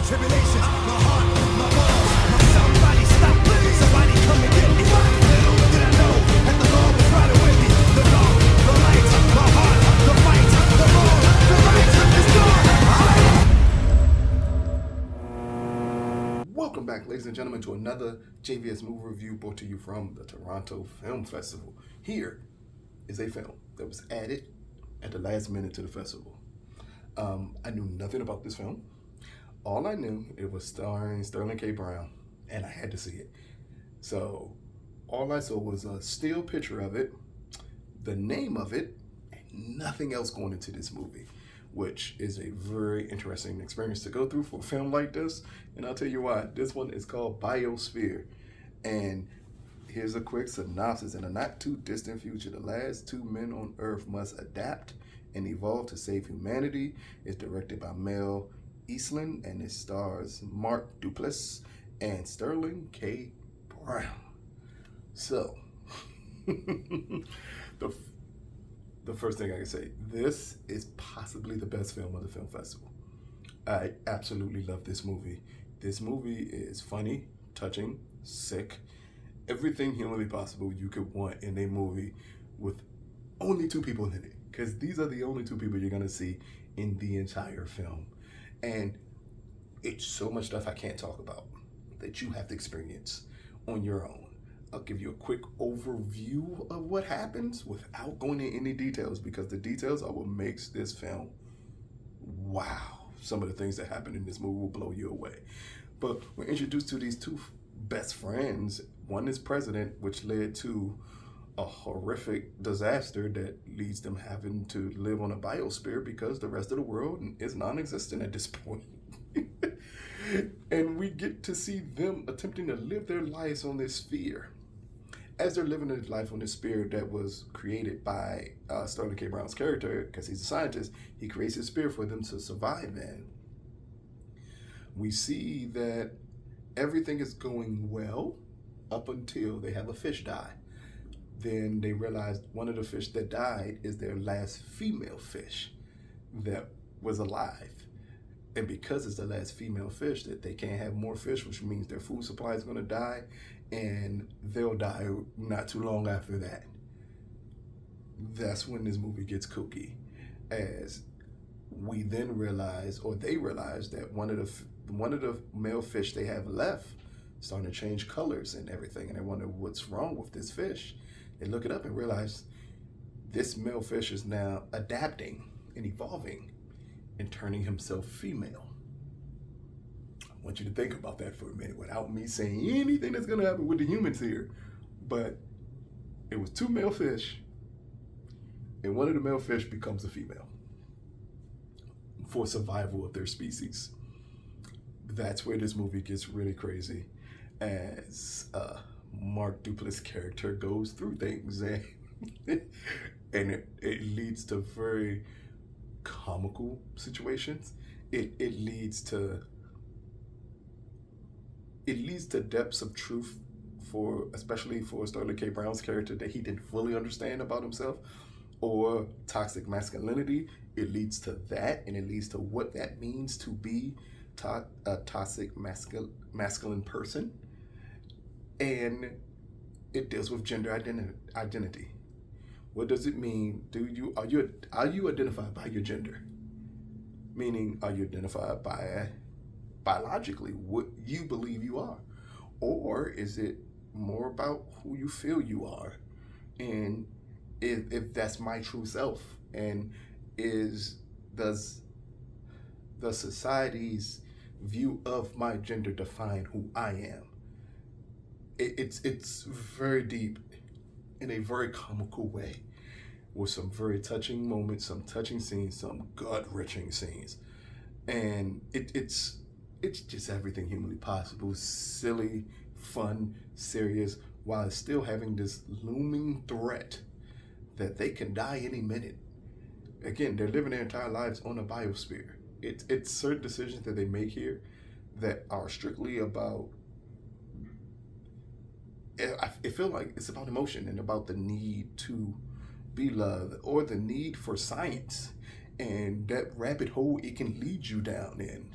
tribulations, my heart, my balls, my somebody stop, somebody come and get me. Little did I know that the Lord was riding with me. The law, the light, my heart, the fight, the wrong, the right is gone. Welcome back, ladies and gentlemen, to another JVS movie review brought to you from the Toronto Film Festival. Here is a film that was added at the last minute to the festival. I knew nothing about this film. All I knew, it was starring Sterling K. Brown, and I had to see it. So all I saw was a still picture of it, the name of it, and nothing else going into this movie, which is a very interesting experience to go through for a film like this. And I'll tell you why. This one is called Biosphere. And here's a quick synopsis. In a not too distant future, the last two men on Earth must adapt and evolve to save humanity. It's directed by Mel Eslyn, and it stars Mark Duplass and Sterling K. Brown. So, the first thing I can say, this is possibly the best film of the film festival. I absolutely love this movie. This movie is funny, touching, sick, everything humanly possible you could want in a movie with only two people in it. Because these are the only two people you're going to see in the entire film. And it's so much stuff I can't talk about that you have to experience on your own. I'll give you a quick overview of what happens without going into any details, because the details are what makes this film wow. Some of the things that happen in this movie will blow you away. But we're introduced to these two best friends. One is president, which led to a horrific disaster that leads them having to live on a biosphere because the rest of the world is non-existent at this point. And we get to see them attempting to live their lives on this sphere. As they're living their life on this sphere that was created by Sterling K. Brown's character, because he's a scientist, he creates a sphere for them to survive in. We see that everything is going well up until they have a fish die. Then they realize one of the fish that died is their last female fish that was alive. And because it's the last female fish, that they can't have more fish, which means their food supply is going to die, and they'll die not too long after that. That's when this movie gets kooky, as we then realize, or they realize, that one of the male fish they have left starting to change colors and everything, and they wonder what's wrong with this fish. They look it up and realize this male fish is now adapting and evolving and turning himself female. I want you to think about that for a minute without me saying anything that's gonna happen with the humans here. But it was two male fish, and one of the male fish becomes a female for survival of their species. That's where this movie gets really crazy, as Mark Duplass' character goes through things, and it leads to very comical situations. It leads to depths of truth, especially for Sterling K. Brown's character, that he didn't fully understand about himself, or toxic masculinity. It leads to that, and it leads to what that means to be a toxic masculine person. And it deals with gender identity. What does it mean? Are you identified by your gender? Meaning, are you identified by biologically what you believe you are? Or is it more about who you feel you are? And if that's my true self, and does the society's view of my gender define who I am? It's very deep in a very comical way, with some very touching moments, some touching scenes, some gut-wrenching scenes. And it's just everything humanly possible. Silly, fun, serious, while still having this looming threat that they can die any minute. Again, they're living their entire lives on a biosphere. It's certain decisions that they make here that are strictly about, I feel like it's about emotion and about the need to be loved, or the need for science, and that rabbit hole it can lead you down in.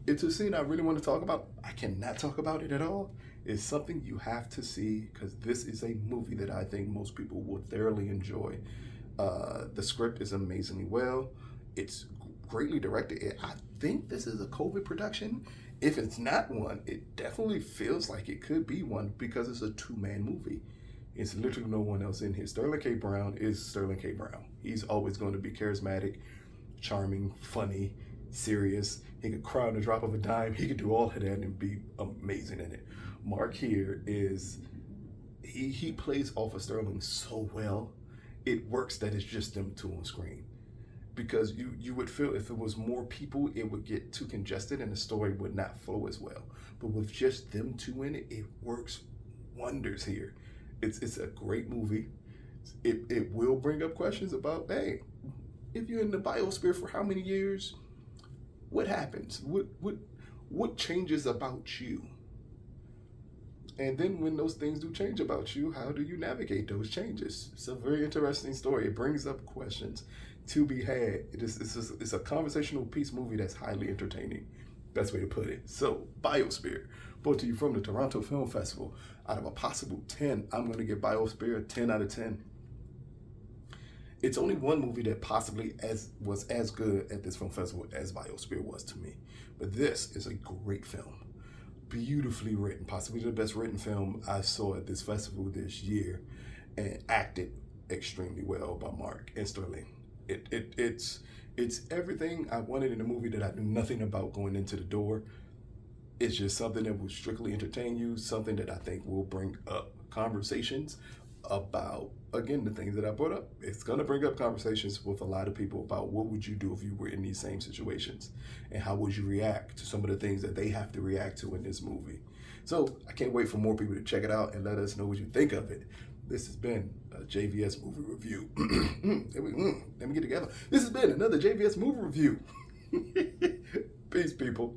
It's a scene I really want to talk about. I cannot talk about it at all. It's something you have to see because this is a movie that I think most people will thoroughly enjoy. The script is amazingly well. It's greatly directed. I think this is a COVID production. If it's not one, it definitely feels like it could be one because it's a two-man movie. It's literally no one else in here. Sterling K. Brown is Sterling K. Brown. He's always going to be charismatic, charming, funny, serious. He could cry on the drop of a dime. He could do all of that and be amazing in it. Mark here is, he plays off of Sterling so well. It works that it's just them two on screen. Because you would feel if it was more people, it would get too congested and the story would not flow as well. But with just them two in it, it works wonders here. It's a great movie. It will bring up questions about, hey, if you're in the biosphere for how many years, what happens? What changes about you? And then when those things do change about you, how do you navigate those changes? It's a very interesting story. It brings up questions to be had. It's a conversational piece movie that's highly entertaining. Best way to put it. So, Biosphere, brought to you from the Toronto Film Festival. Out of a possible 10, I'm going to give Biosphere a 10 out of 10. It's only one movie that possibly was as good at this film festival as Biosphere was to me. But this is a great film. Beautifully written, possibly the best written film I saw at this festival this year, and acted extremely well by Mark and Sterling. It's everything I wanted in a movie that I knew nothing about going into the door. It's just something that will strictly entertain you, something that I think will bring up conversations about, again, the things that I brought up. It's going to bring up conversations with a lot of people about what would you do if you were in these same situations, and how would you react to some of the things that they have to react to in this movie. So I can't wait for more people to check it out and let us know what you think of it. This has been a JVS movie review. Let me get together. This has been another JVS movie review. Peace, people.